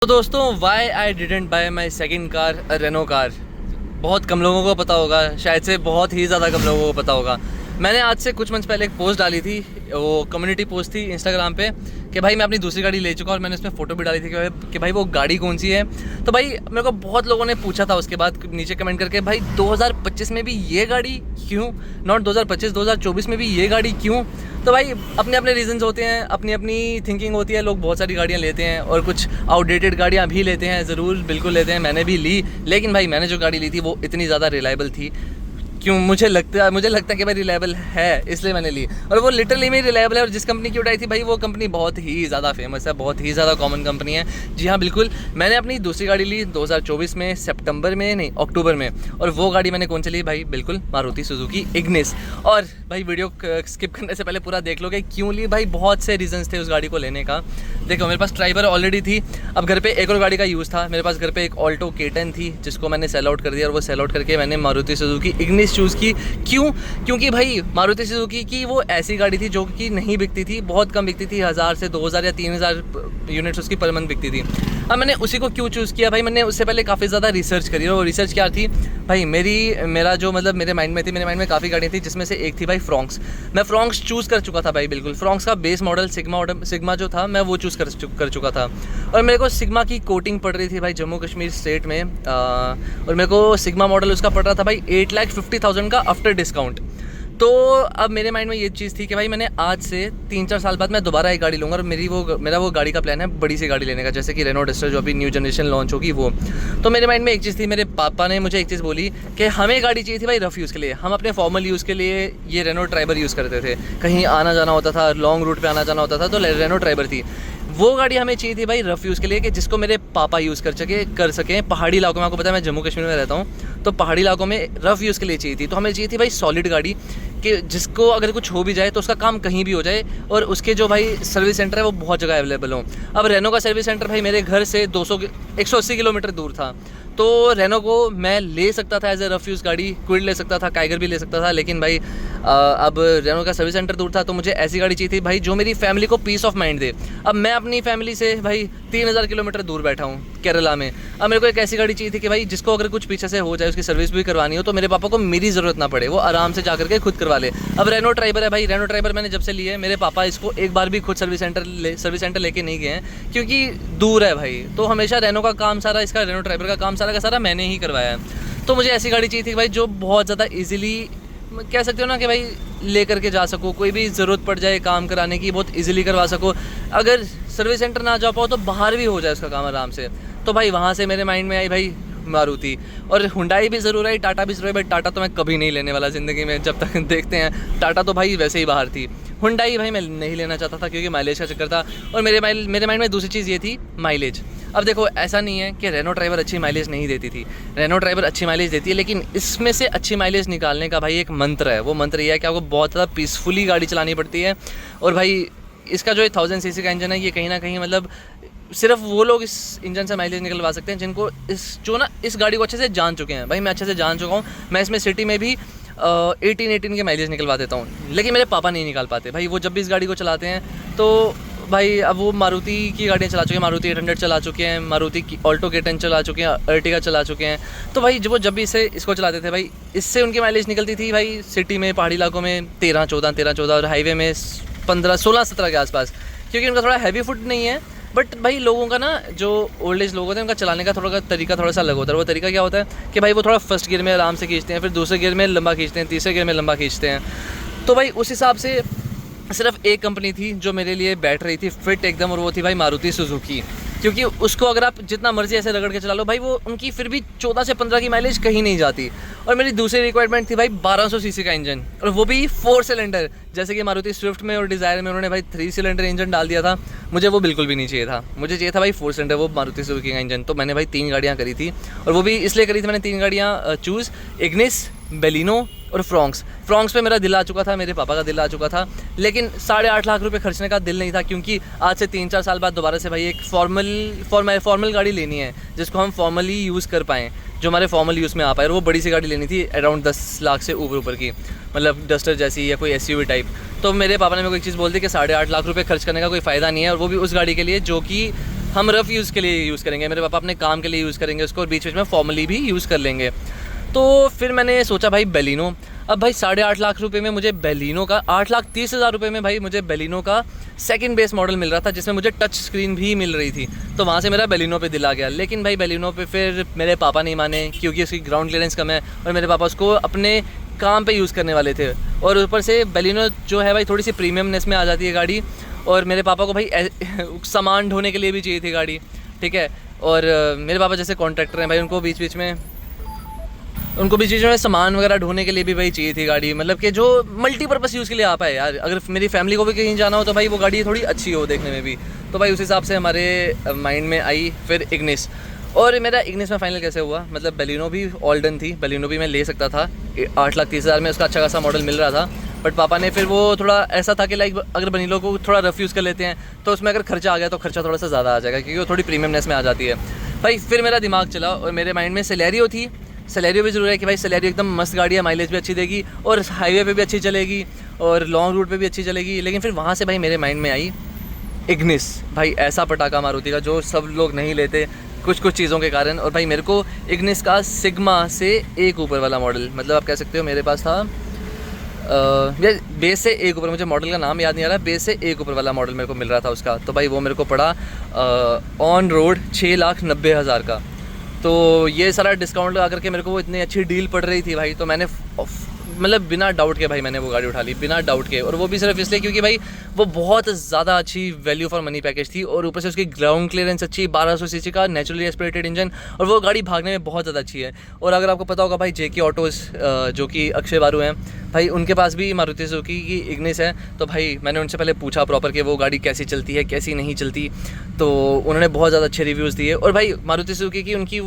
तो दोस्तों why I didn't buy my second car Renault car, बहुत कम लोगों को पता होगा, शायद से बहुत ही ज़्यादा कम लोगों को पता होगा। मैंने आज से कुछ मंथ पहले एक पोस्ट डाली थी, वो कम्युनिटी पोस्ट थी इंस्टाग्राम पे कि भाई मैं अपनी दूसरी गाड़ी ले चुका हूँ और मैंने उसमें फ़ोटो भी डाली थी कि भाई वो गाड़ी कौन सी है। तो भाई मेरे को बहुत लोगों ने पूछा था उसके बाद नीचे कमेंट करके, भाई 2025 में भी ये गाड़ी क्यों, नॉट 2025 2024 में भी ये गाड़ी क्यों। तो भाई अपने अपने रीजंस होते हैं, अपनी अपनी थिंकिंग होती है। लोग बहुत सारी गाड़ियाँ लेते हैं और कुछ आउटडेटेड गाड़ियाँ भी लेते हैं, ज़रूर बिल्कुल लेते हैं, मैंने भी ली। लेकिन भाई मैंने जो गाड़ी ली थी वो इतनी ज़्यादा रिलायबल थी, क्यों मुझे लगता है कि भाई रिलायबल है, इसलिए मैंने ली। और वो लिटरली में रिलायबल है। और जिस कंपनी की उठाई थी भाई वो कंपनी बहुत ही ज़्यादा फेमस है, बहुत ही ज़्यादा कॉमन कंपनी है। जी हाँ बिल्कुल, मैंने अपनी दूसरी गाड़ी ली 2024 में सितंबर में, नहीं अक्टूबर में। और वो गाड़ी मैंने कौन सी ली भाई, बिल्कुल मारुति सुजुकी इग्निस। और भाई वीडियो स्किप करने से पहले पूरा देख लोगे क्यों ली। भाई बहुत से रीजंस थे उस गाड़ी को लेने का। देखो मेरे पास ट्राइबर ऑलरेडी थी, अब घर पे एक और गाड़ी का यूज़ था। मेरे पास घर पे एक ऑल्टो K10 थी जिसको मैंने सेल आउट कर दिया, और वो सेल आउट करके मैंने मारुति सुजुकी इग्निस चूज़ की। क्यों? क्योंकि भाई मारुति सुजुकी की वो ऐसी गाड़ी थी जो कि नहीं बिकती थी, बहुत कम बिकती थी, 1000 से 2000 या 3000 यूनिट्स उसकी पर मंथ बिकती थी। अब मैंने उसी को क्यों चूज़ किया भाई, मैंने उससे पहले काफ़ी ज़्यादा रिसर्च करी। और रिसर्च क्या थी भाई, मेरा जो मतलब मेरे माइंड में में काफ़ी गाड़ियाँ थी, जिसमें से एक थी भाई फ्रॉन्क्स। मैं फ्रॉन्क्स चूज़ कर चुका था भाई, बिल्कुल फ्रॉन्क्स का बेस मॉडल सिग्मा जो था मैं वो चूज़ कर चुका था। और मेरे को सिग्मा की कोटिंग पड़ रही थी भाई जम्मू कश्मीर स्टेट में, और मेरे को सिग्मा मॉडल उसका पड़ रहा था भाई 8,50,000 का आफ्टर डिस्काउंट। तो अब मेरे माइंड में ये चीज़ थी कि भाई मैंने आज से 3-4 साल बाद मैं दोबारा एक गाड़ी लूँगा, और मेरा वो गाड़ी का प्लान है बड़ी सी गाड़ी लेने का, जैसे कि रेनो डस्टर जो अभी न्यू जनरेशन लॉन्च होगी वो। तो मेरे माइंड में एक चीज़ थी, मेरे पापा ने मुझे एक चीज़ बोली कि हमें गाड़ी चाहिए थी भाई रफ़ यूज़ के लिए। हम अपने फॉर्मल यूज़ के लिए ये रेनो ट्राइबर यूज़ करते थे, कहीं आना जाना होता था, लॉन्ग रूट पर आना जाना होता था, तो रेनो ट्राइबर थी। वो गाड़ी हमें चाहिए थी भाई रफ़ यूज़ के लिए, कि जिसको मेरे पापा यूज़ कर सकें पहाड़ी इलाकों में। आपको पता है मैं जम्मू कश्मीर में रहता हूँ, तो पहाड़ी इलाकों में रफ़ यूज़ के लिए चाहिए थी। तो हमें चाहिए थी भाई सॉलिड गाड़ी, कि जिसको अगर कुछ हो भी जाए तो उसका काम कहीं भी हो जाए, और उसके जो भाई सर्विस सेंटर है वो बहुत जगह अवेलेबल हो। अब रेनो का सर्विस सेंटर भाई मेरे घर से 180 किलोमीटर दूर था, तो रेनो को मैं ले सकता था एज ए रफ़ यूज़ गाड़ी, क्विड ले सकता था, काइगर भी ले सकता था। लेकिन भाई अब रेनो का सर्विस सेंटर दूर था, तो मुझे ऐसी गाड़ी चाहिए थी भाई जो मेरी फैमिली को पीस ऑफ माइंड दे। अब मैं अपनी फैमिली से भाई 3000 किलोमीटर दूर बैठा हूँ केरला में। अब मेरे को एक ऐसी गाड़ी चाहिए थी कि भाई जिसको अगर कुछ पीछे से हो जाए, उसकी सर्विस भी करवानी हो, तो मेरे पापा को मेरी ज़रूरत ना पड़े, वो आराम से जा करके खुद करवा ले। अब रेनो ट्राइबर है भाई, रेनो ट्राइबर मैंने जब से ली है, मेरे पापा इसको एक बार भी खुद सर्विस सेंटर लेके नहीं गए हैं, क्योंकि दूर है भाई। तो हमेशा रेनो का काम सारा, इसका रेनो ट्राइबर का काम सारा का सारा मैंने ही करवाया है। तो मुझे ऐसी गाड़ी चाहिए थी भाई जो बहुत ज़्यादा ईजिली, कह सकते हो ना कि भाई ले करके जा सको, कोई भी ज़रूरत पड़ जाए काम कराने की बहुत इजीली करवा सको। अगर सर्विस सेंटर ना जा पाओ तो बाहर भी हो जाए उसका काम आराम से। तो भाई वहाँ से मेरे माइंड में आई भाई मारुति। और हुंडई भी ज़रूर है, टाटा भी ज़रूर है। भाई टाटा तो मैं कभी नहीं लेने वाला ज़िंदगी में, जब तक देखते हैं। टाटा तो भाई वैसे ही बाहर थी। हुंडई भाई मैं नहीं लेना चाहता था क्योंकि माइलेज का चक्कर था। और मेरे माइंड में दूसरी चीज़ ये थी, माइलेज। अब देखो ऐसा नहीं है कि रेनो ट्राइबर अच्छी माइलेज नहीं देती थी, रेनो ट्राइबर अच्छी माइलेज देती है, लेकिन इसमें से अच्छी माइलेज निकालने का भाई एक मंत्र है। वो मंत्र ये है कि आपको बहुत ज़्यादा पीसफुली गाड़ी चलानी पड़ती है। और भाई इसका जो 1000 सीसी का इंजन है, ये कहीं ना कहीं मतलब सिर्फ वो लोग इस इंजन से माइलेज निकलवा सकते हैं जिनको इस गाड़ी को अच्छे से जान चुके हैं। भाई मैं अच्छे से जान चुका हूँ, मैं इसमें सिटी में भी 18 के माइलेज निकलवा देता हूँ, लेकिन मेरे पापा नहीं निकाल पाते भाई। वो जब भी इस गाड़ी को चलाते हैं तो भाई, अब वो मारुति की गाड़ियाँ चला चुके हैं, मारुति 800 चला चुके हैं, मारुति की ऑल्टो K10 चला चुके हैं, अर्टिगा चला चुके हैं। तो भाई जब भी इसको चलाते थे भाई, इससे उनकी माइलेज निकलती थी भाई सिटी में, पहाड़ी इलाकों में 13-14, और हाईवे में 15-16-17 के आसपास, क्योंकि उनका थोड़ा हैवी फुट नहीं है। बट भाई लोगों का ना, जो ओल्ड एज लोग होते हैं, उनका चलाने का तरीका थोड़ा सा अलग होता है। वो तरीका क्या होता है कि भाई वो थोड़ा फर्स्ट गियर में आराम से खींचते हैं, फिर दूसरे गियर में लंबा खींचते हैं, तीसरे गियर में लंबा खींचते हैं। तो भाई उस हिसाब से सिर्फ एक कंपनी थी जो मेरे लिए बैठ रही थी फिट एकदम, और वो थी भाई मारुति सुजुकी। क्योंकि उसको अगर आप जितना मर्जी ऐसे रगड़ के चला लो भाई, वो उनकी फिर भी 14 से 15 की माइलेज कहीं नहीं जाती। और मेरी दूसरी रिक्वायरमेंट थी भाई 1200 सीसी का इंजन, और वो भी 4 सिलेंडर, जैसे कि मारुति स्विफ्ट में और डिज़ायर में उन्होंने भाई 3 सिलेंडर इंजन डाल दिया था। मुझे वो बिल्कुल भी नहीं चाहिए था, मुझे चाहिए था भाई 4 सिलेंडर, वो मारुति सुजुकी का इंजन। तो मैंने भाई 3 गाड़ियाँ करी थी, और वो भी इसलिए करी थी मैंने 3 गाड़ियाँ चूज़, इग्निस, बेलिनो और फ्रॉन्क्स पे मेरा दिल आ चुका था, मेरे पापा का दिल आ चुका था। लेकिन 8.5 लाख रुपए खर्चने का दिल नहीं था, क्योंकि आज से 3-4 साल बाद दोबारा से भाई एक फॉर्मल गाड़ी लेनी है, जिसको हम फॉर्मली यूज़ कर पाएँ, जो हमारे फॉर्मल यूज़ में आ पाए। और वो बड़ी सी गाड़ी लेनी थी अराउंड 10 लाख से ऊपर की, मतलब डस्टर जैसी या कोई SUV टाइप। तो मेरे पापा ने मेरे को एक चीज़ बोल दी कि 8.5 लाख रुपये खर्च करने का कोई फ़ायदा नहीं है, और वो भी उस गाड़ी के लिए जो कि हम रफ़ यूज़ के लिए यूज़ करेंगे, मेरे पापा अपने काम के लिए यूज़ करेंगे उसको, और बीच बीच में फॉर्मली भी यूज़ कर लेंगे। तो फिर मैंने सोचा भाई बेलिनो, अब भाई 8.5 लाख रुपए में मुझे बेलिनो का 8,30,000 रुपये में भाई मुझे बेलिनो का सेकंड बेस मॉडल मिल रहा था, जिसमें मुझे टच स्क्रीन भी मिल रही थी। तो वहाँ से मेरा बेलिनो पे दिल आ गया। लेकिन भाई बेलिनो पे फिर मेरे पापा नहीं माने, क्योंकि उसकी ग्राउंड क्लियरेंस कम है और मेरे पापा उसको अपने काम पे यूज़ करने वाले थे। और ऊपर से बेलिनो जो है भाई थोड़ी सी प्रीमियमनेस में आ जाती है गाड़ी, और मेरे पापा को भाई सामान ढोने के लिए भी चाहिए थी गाड़ी, ठीक है। और मेरे पापा जैसे कॉन्ट्रैक्टर हैं भाई, उनको बीच बीच में सामान वगैरह ढोने के लिए भी भाई चाहिए थी गाड़ी, मतलब कि जो मल्टीपर्पज़ यूज़ के लिए आ पाए यार। अगर मेरी फैमिली को भी कहीं जाना हो तो भाई वो गाड़ी थोड़ी अच्छी हो देखने में भी। तो भाई उस हिसाब से हमारे माइंड में आई फिर इग्निस। और मेरा इग्निस में फाइनल कैसे हुआ, मतलब बेलिनो भी ऑल डन थी, बेलिनो भी मैं ले सकता था, 8,30,000 में उसका अच्छा खासा मॉडल मिल रहा था। बट पापा ने फिर वो थोड़ा ऐसा था कि लाइक अगर बेलिनो को थोड़ा रफ़ यूज़ कर लेते हैं तो उसमें अगर खर्चा आ गया तो खर्चा थोड़ा सा ज़्यादा आ जाएगा, क्योंकि वो थोड़ी प्रीमियमनेस में आ जाती है भाई। फिर मेरा दिमाग चला और मेरे माइंड में सेलेरियो थी। सेलेरियो भी ज़रूर है कि भाई सेलेरियो एकदम मस्त गाड़ी है, माइलेज भी अच्छी देगी और हाईवे पे भी अच्छी चलेगी और लॉन्ग रूट पे भी अच्छी चलेगी। लेकिन फिर वहाँ से भाई मेरे माइंड में आई इग्निस, भाई ऐसा पटाखा मारुति का जो सब लोग नहीं लेते कुछ चीज़ों के कारण। और भाई मेरे को इग्निस का सिग्मा से एक ऊपर वाला मॉडल, मतलब आप कह सकते हो मेरे पास था बेस से एक ऊपर, मुझे मॉडल का नाम याद नहीं आ रहा, बेस से एक ऊपर वाला मॉडल मेरे को मिल रहा था उसका। तो भाई वो मेरे को पड़ा ऑन रोड 6,90,000 का। तो ये सारा डिस्काउंट लगा करके मेरे को वो इतनी अच्छी डील पड़ रही थी भाई, तो मैंने मतलब बिना डाउट के भाई मैंने वो गाड़ी उठा ली, बिना डाउट के। और वो भी सिर्फ इसलिए क्योंकि भाई वो बहुत ज़्यादा अच्छी वैल्यू फॉर मनी पैकेज थी, और ऊपर से उसकी ग्राउंड क्लियरेंस अच्छी, 1200 सीसी का नेचुरली एस्पिरेटेड इंजन, और वो गाड़ी भागने में बहुत ज़्यादा अच्छी है। और अगर आपको पता होगा भाई जेके ऑटोज़ जो कि अक्षय बारू हैं भाई, उनके पास भी मारुति सुजुकी की इग्निस है। तो भाई मैंने उनसे पहले पूछा प्रॉपर कि वो गाड़ी कैसी चलती है कैसी नहीं चलती, तो उन्होंने बहुत ज़्यादा अच्छे रिव्यूज़ दिए। और भाई मारुति सुजुकी की उनकी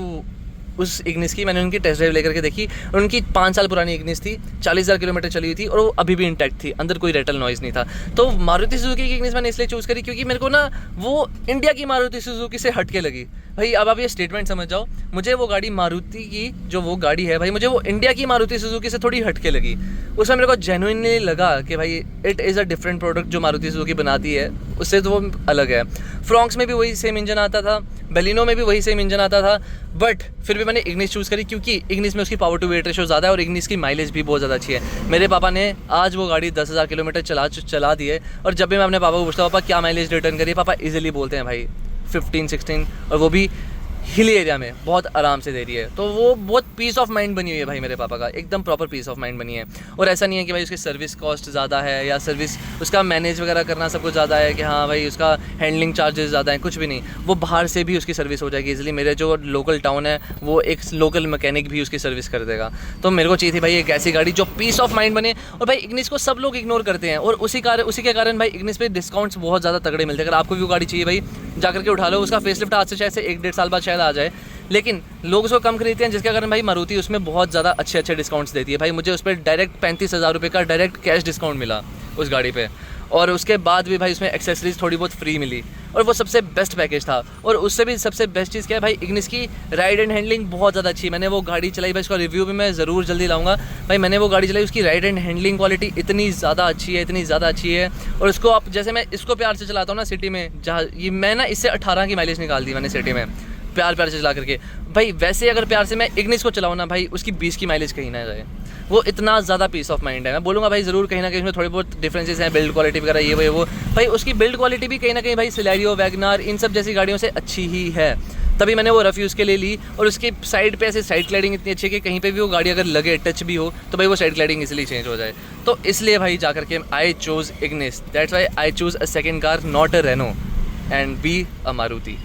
उस इग्निस की मैंने उनकी टेस्ट ड्राइव लेकर के देखी, उनकी 5 साल पुरानी इग्निस थी, 40,000 किलोमीटर चली हुई थी, और वो अभी भी इंटैक्ट थी, अंदर कोई रेटल नॉइज़ नहीं था। तो मारुति सुजुकी की इग्निस मैंने इसलिए चूज़ करी क्योंकि मेरे को ना वो इंडिया की मारुति सुजुकी से हट के लगी भाई। अब आप ये स्टेटमेंट समझ जाओ, मुझे वो गाड़ी मारुति की जो वो गाड़ी है भाई, मुझे वो इंडिया की मारुति सुजुकी से थोड़ी हट के लगी। उसमें मेरे को जेन्युइनली लगा कि भाई it is a different product जो मारुति सुजुकी बनाती है, उससे तो वो अलग है। फ्रॉन्क्स में भी वही सेम इंजन आता था, बेलिनो में भी वही सेम इंजन आता था, बट फिर भी मैंने इग्निस चूज़ करी क्योंकि इग्निस में उसकी पावर टू वेट रेशो ज़्यादा है और इग्निस की माइलेज भी बहुत ज़्यादा अच्छी है। मेरे पापा ने आज वो गाड़ी 10,000 किलोमीटर चला दी है, और जब भी मैं अपने पापा को पूछता हूँ पापा क्या माइलेज रिटर्न करिए, पापा इजीली बोलते हैं भाई 15-16, और वो भी हिल एरिया में बहुत आराम से दे रही है। तो वो बहुत पीस ऑफ माइंड बनी हुई है भाई मेरे पापा का, एकदम प्रॉपर पीस ऑफ माइंड बनी है। और ऐसा नहीं है कि भाई उसकी सर्विस कॉस्ट ज़्यादा है या सर्विस उसका मैनेज वगैरह करना सब कुछ ज़्यादा है कि हाँ भाई उसका हैंडलिंग चार्जेस ज़्यादा हैं, कुछ भी नहीं। वो बाहर से भी उसकी सर्विस हो जाएगी इजीली, मेरे जो लोकल टाउन है वो एक लोकल मैकेनिक भी उसकी सर्विस कर देगा। तो मेरे को चाहिए थी भाई एक ऐसी गाड़ी जो पीस ऑफ माइंड बने। और भाई इग्निस को सब लोग इग्नोर करते हैं, और उसी के कारण भाई इग्निस पे डिस्काउंट्स बहुत ज़्यादा तगड़े मिलते हैं। अगर आपको भी वो गाड़ी चाहिए भाई जाकर के उठा लो, उसका फेसलिफ्ट आज से शायद से 1-1.5 साल बाद शायद आ जाए, लेकिन लोग उसको कम खरीदते हैं, जिसके कारण भाई मारुति उसमें बहुत ज़्यादा अच्छे डिस्काउंट्स देती है। भाई मुझे उस पर डायरेक्ट 35,000 रुपये का डायरेक्ट कैश डिस्काउंट मिला उस गाड़ी पे, और उसके बाद भी भाई उसमें एक्सेसरीज थोड़ी बहुत फ्री मिली, और वो सबसे बेस्ट पैकेज था। और उससे भी सबसे बेस्ट चीज़ क्या है भाई, इग्निस की राइड एंड हैंडलिंग बहुत ज़्यादा अच्छी है। मैंने वो गाड़ी चलाई भाई, उसका रिव्यू भी मैं ज़रूर जल्दी लाऊंगा भाई। मैंने वो गाड़ी चलाई, उसकी राइड एंड हैंडलिंग क्वालिटी इतनी ज़्यादा अच्छी है। और उसको आप जैसे मैं इसको प्यार से चलाता हूँ ना सिटी में, जहाँ ये मैं ना इससे 18 की माइलेज निकाल दी मैंने सिटी में प्यार से चला करके भाई। वैसे अगर प्यार से मैं इग्निस को चलाऊँ ना भाई, उसकी 20 की माइलेज कहीं ना जाए, वो इतना ज़्यादा पीस ऑफ माइंड है। मैं बोलूँगा भाई ज़रूर कहीं ना कहीं उसमें थोड़े बहुत डिफरेंसेस हैं, बिल्ड क्वालिटी वगैरह ये वो भाई उसकी बिल्ड क्वालिटी भी कहीं ना कहीं भाई सिलेरियो, वैगनार, इन सब जैसी गाड़ियों से अच्छी ही है। तभी मैंने वो रफ़ यूज़ के लिए ली, और उसकी साइड पे ऐसे साइड क्लाइडिंग इतनी अच्छी है कि कहीं पे भी वो गाड़ी अगर लगे टच भी हो तो भाई वो साइड क्लाइडिंग इसलिए चेंज हो जाए। तो इसलिए भाई जा करके I choose Ignis, that's why I choose a second car, not a Renault and be a Maruti.